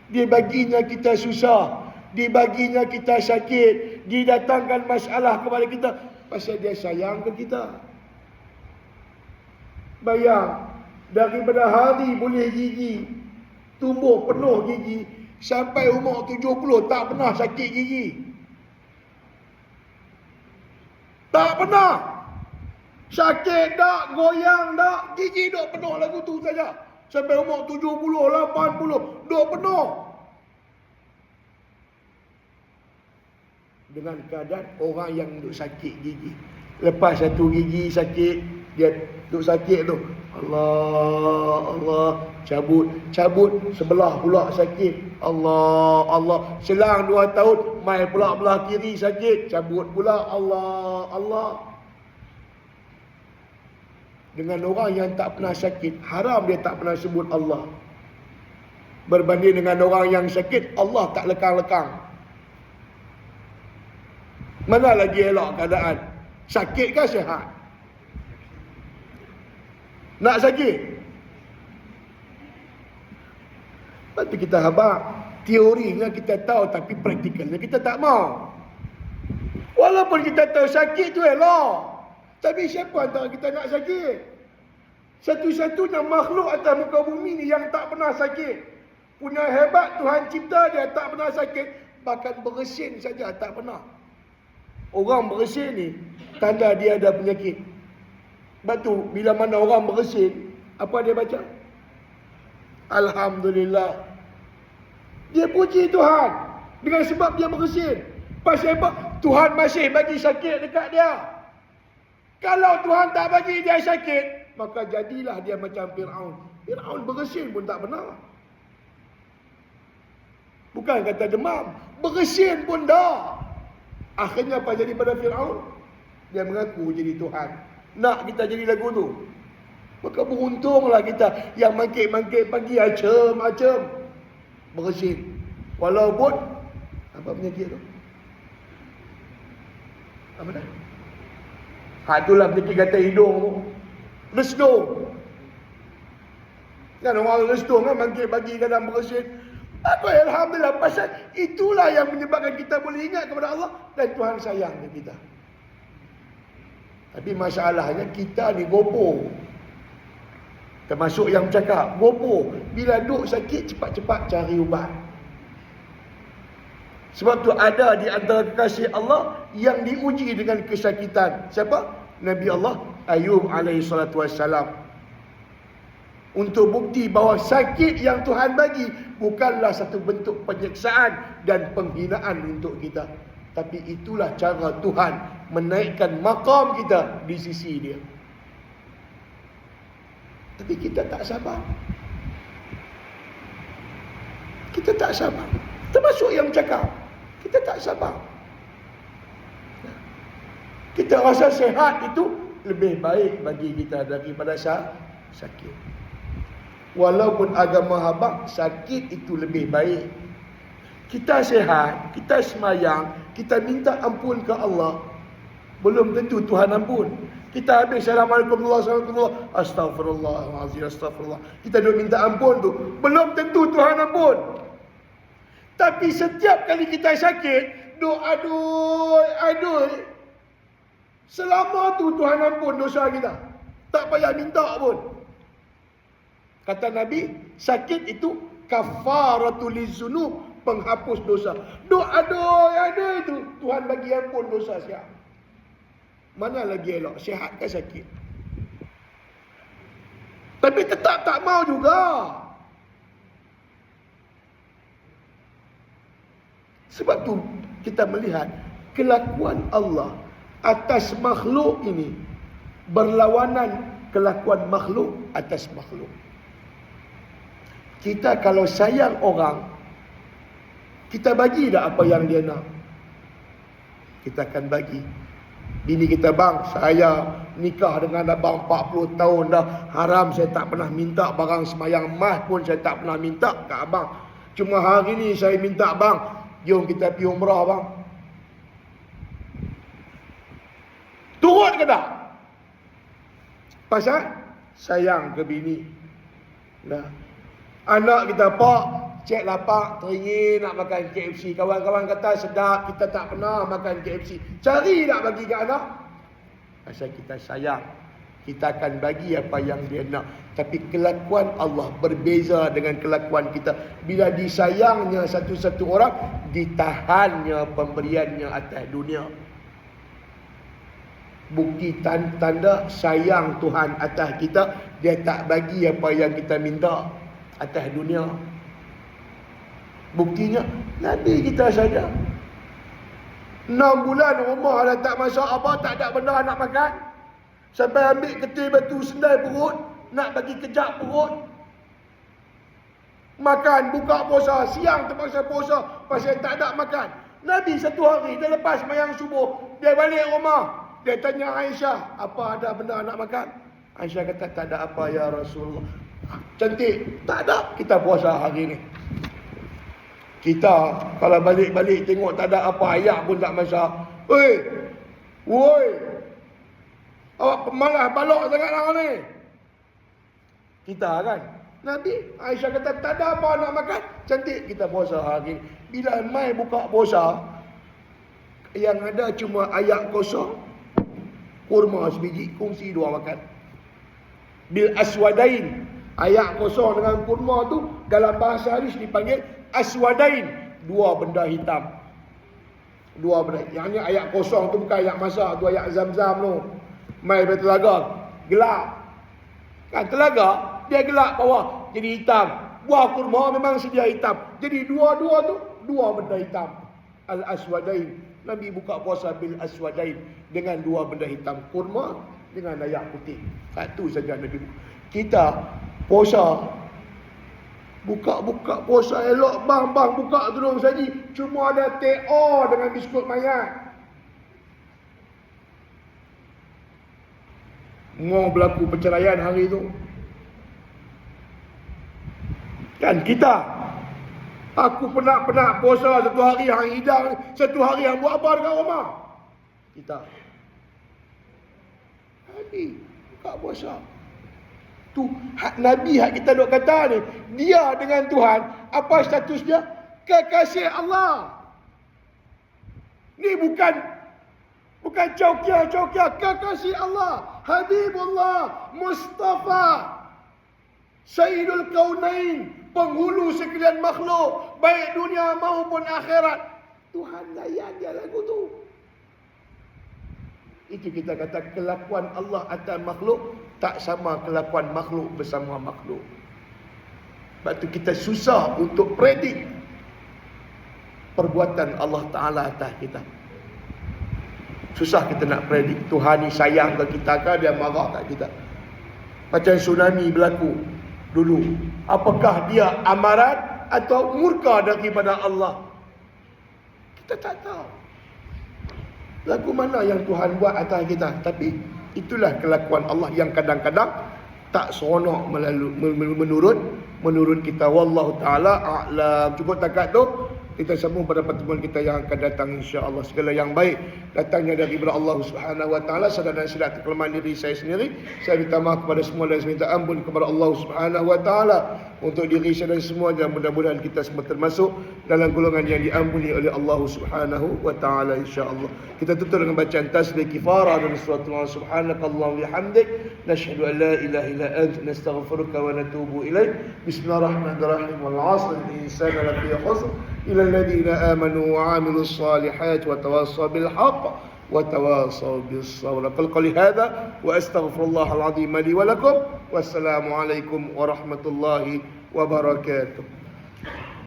Dia baginya kita susah, dia baginya kita sakit, didatangkan masalah kepada kita, pasal dia sayang ke kita. Bayang, daripada hari boleh gigi, tumbuh penuh gigi, sampai umur 70 tak pernah sakit gigi. Tak pernah. Sakit tak, goyang tak, gigi duk penuh lagu tu saja. Sampai umur 70, 80, duk penuh. Dengan keadaan orang yang duk sakit gigi. Lepas satu gigi sakit, dia duk sakit tu, Allah, cabut sebelah pula sakit. Allah, selang 2 tahun, mai pula belah kiri sakit, cabut pula. Allah. Dengan orang yang tak pernah sakit, haram dia tak pernah sebut Allah. Berbanding dengan orang yang sakit, Allah tak lekang-lekang. Mana lagi elok keadaan? Sakit ke sihat? Nak sakit? Tapi kita habaq. Teorinya kita tahu, tapi praktikalnya kita tak mau. Walaupun kita tahu sakit tu elok, tapi siapa antara kita nak sakit? Satu-satunya makhluk atas muka bumi ni yang tak pernah sakit. Punya hebat Tuhan cipta dia tak pernah sakit. Bahkan bersin saja tak pernah. Orang bersin ni tanda dia ada penyakit. Sebab tu bila mana orang bersin, apa dia baca? Alhamdulillah. Dia puji Tuhan dengan sebab dia bersin. Pasal apa? Tuhan masih bagi sakit dekat dia. Kalau Tuhan tak bagi dia sakit, maka jadilah dia macam Fir'aun. Fir'aun bersin pun tak pernah. Bukan kata demam, bersin pun dah. Akhirnya apa jadi pada Fir'aun? Dia mengaku jadi Tuhan. Nak kita jadi lagu tu? Maka beruntunglah kita yang mangkit-mangkit pagi acem-acem bersin. Walaupun apa penyakit tu? Apa dah? Itulah penyakit kata hidung tu. Lesdung. Kan orang lesdung kan mangkit pagi kadang bersin. Apa alhamdulillah, pasal itulah yang menyebabkan kita boleh ingat kepada Allah dan Tuhan sayang kepada kita. Tapi masalahnya kita ni gopoh. Termasuk yang cakap gopoh, bila duk sakit cepat-cepat cari ubat. Sebab tu ada di antara kekasih Allah yang diuji dengan kesakitan. Siapa? Nabi Allah Ayub alaihi salatu wassalam. Untuk bukti bahawa sakit yang Tuhan bagi bukanlah satu bentuk penyiksaan dan penghinaan untuk kita. Tapi itulah cara Tuhan menaikkan maqam kita di sisi dia. Tapi kita tak sabar. Kita tak sabar. Termasuk yang cakap, kita tak sabar. Kita rasa sehat itu lebih baik bagi kita daripada sakit. Walaupun agama habaq, sakit itu lebih baik. Kita sehat, kita semayang, kita minta ampun ke Allah, belum tentu Tuhan ampun. Kita habis Assalamualaikum warahmatullahi wabarakatuh, Astaghfirullahaladzim, Astaghfirullah. Kita duk minta ampun tu, belum tentu Tuhan ampun. Tapi setiap kali kita sakit, doa aduh, selama tu Tuhan ampun dosa kita. Tak payah minta pun. Kata Nabi, sakit itu kafaratul lidzunub, penghapus dosa. Doa itu Tuhan bagi ampun dosa siap. Mana lagi elok, sihat ke sakit? Tapi tetap tak mau juga. Sebab tu kita melihat kelakuan Allah atas makhluk ini berlawanan kelakuan makhluk atas makhluk. Kita kalau sayang orang, kita bagi tak apa yang dia nak? Kita akan bagi. Bini kita, bang, saya nikah dengan abang 40 tahun dah. Haram saya tak pernah minta barang semayang emas pun saya tak pernah minta kat abang. Cuma hari ni saya minta bang, jom kita pergi umrah bang. Turut ke tak? Pasal sayang ke bini. Nah, anak kita, pak, cek lapar, teringin nak makan KFC. Kawan-kawan kata sedap, kita tak pernah makan KFC. Cari nak bagi ke anak. Pasal kita sayang, kita akan bagi apa yang dia nak. Tapi kelakuan Allah berbeza dengan kelakuan kita. Bila disayangnya satu-satu orang, ditahannya pemberiannya atas dunia. Bukti tanda sayang Tuhan atas kita, dia tak bagi apa yang kita minta atas dunia. Buktinya Nabi kita saja 6 bulan rumah dah tak masak apa, tak ada benda nak makan. Sampai ambil ketil batu sendal perut, nak bagi kejap perut. Makan, buka puasa, siang terpaksa puasa pasal tak ada makan. Nabi satu hari, dia lepas sembahyang subuh, dia balik rumah. Dia tanya Aisyah, apa ada benda nak makan? Aisyah kata, tak ada apa ya Rasulullah. Cantik, tak ada, kita puasa hari ni. Kita kalau balik-balik tengok tak ada apa, ayak pun tak masak. Woi, awak pemalas balok sangat lah ni. Kita kan, Nabi, Aisyah kata tak ada apa nak makan. Cantik, kita puasa hari ni. Bila mai buka puasa, yang ada cuma ayak kosong, kurma sebiji, kongsi dua makan. Bil aswadain, ayak kosong dengan kurma tu dalam bahasa hadis dipanggil aswadain, dua benda hitam. Dua benda. Yang ni ayak kosong tu bukan ayak masak, tu ayak zam-zam tu. Mai dari telaga, gelap. Kan telaga, dia gelap bawah, jadi hitam. Buah kurma memang sedia hitam. Jadi dua-dua tu, dua benda hitam. Al-aswadain. Nabi buka puasa bil aswadain, dengan dua benda hitam, kurma dengan ayak putih. Satu saja Nabi. Kita puasa, buka puasa elok, bang buka tudung saji, cuma ada teh dengan biskut mayat. Mau berlaku perceraian hari tu. Kan kita, aku penat puasa satu hari hang hidang, satu hari hang buat apa dekat rumah? Kita Nabi buka puasa. Tu hak Nabi hak kita duk kata ni, dia dengan Tuhan, apa status dia? Kekasih Allah. Ni bukan caukia, kekasih Allah, Habibullah, Mustafa, Sayyidul Kaunain, penghulu sekalian makhluk, baik dunia maupun akhirat. Tuhan layan dia lagu tu. Itu kita kata kelakuan Allah atas makhluk tak sama kelakuan makhluk bersama makhluk. Sebab tu kita susah untuk predik perbuatan Allah Ta'ala atas kita. Susah kita nak predik Tuhan ni sayang ke kita ke, dia marah kat kita. Macam tsunami berlaku dulu, apakah dia amaran atau murka daripada Allah? Kita tak tahu lagu mana yang Tuhan buat atas kita. Tapi itulah kelakuan Allah yang kadang-kadang tak seronok menurut kita. Wallahu ta'ala a'lam. Cukup takat tu. Kita sambung pada pertemuan kita yang akan datang insya-Allah. Segala yang baik datangnya daripada Allah Subhanahu wa taala. Sedang dan silap kelemahan diri saya sendiri. Saya minta maaf kepada semua dan saya minta ampun kepada Allah Subhanahu wa taala untuk diri saya dan semua, dan mudah-mudahan kita semua termasuk dalam golongan yang diampuni oleh Allah Subhanahu wa taala insya-Allah. Kita tutup dengan bacaan tasbih kifarah dan surah Allah subhanakallahumma wa bihamdik nashhadu an la ilaha illa anta nastaghfiruka wa natubu ilaik. Bismillahirrahmanirrahim. Wal 'asr al-insana lafi khusr illa alladhina amanu wa 'amilus salihati wa tawassaw bil haqq wa tawassaw bis sabr. Qul hadha wa astaghfirullahal 'azim li wa lakum. Wassalamu alaikum warahmatullahi wabarakatuh.